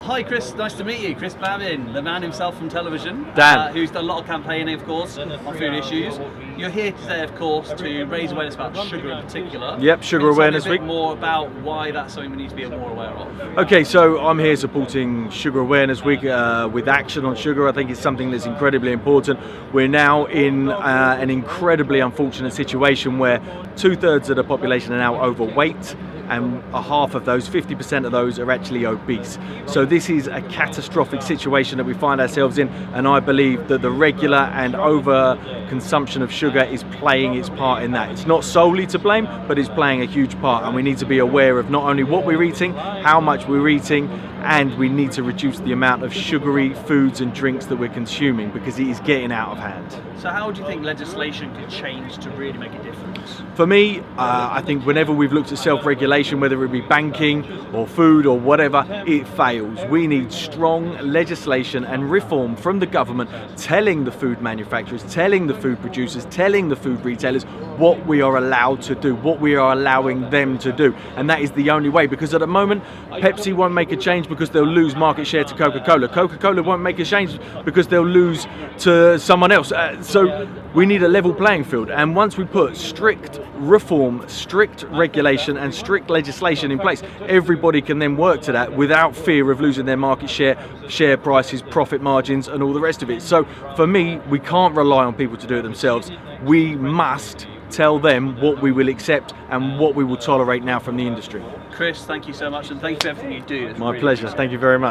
Hi Chris, nice to meet you. Chris Bavin, the man himself from television. Dan. Who's done a lot of campaigning, of course, on food issues. You're here today, of course, to raise awareness about sugar in particular. Yep, Sugar Awareness Week. A bit more about why that's something we need to be more aware of. Okay, so I'm here supporting Sugar Awareness Week with action on sugar. I think it's something that's incredibly important. We're now in an incredibly unfortunate situation where 2/3 of the population are now overweight, and a half of those, 50% of those, are actually obese. So this is a catastrophic situation that we find ourselves in, and I believe that the regular and over consumption of sugar is playing its part in that. It's not solely to blame, but it's playing a huge part, and we need to be aware of not only what we're eating, how much we're eating, and we need to reduce the amount of sugary foods and drinks that we're consuming, because it is getting out of hand. So how do you think legislation could change to really make a difference? For me, I think whenever we've looked at self-regulation, whether it be banking or food or whatever, it fails. We need strong legislation and reform from the government telling the food manufacturers, telling the food producers, telling the food retailers what we are allowed to do, what we are allowing them to do. And that is the only way, because at the moment, Pepsi won't make a change because they'll lose market share to Coca-Cola. Coca-Cola won't make a change because they'll lose to someone else. So we need a level playing field, and once we put strict reform, strict regulation and strict legislation in place, everybody can then work to that without fear of losing their market share prices, profit margins and all the rest of it. So for me, we can't rely on people to do it themselves. We must tell them what we will accept and what we will tolerate now from the industry. Chris, thank you so much, and thank you for everything you do. My pleasure. Thank you very much.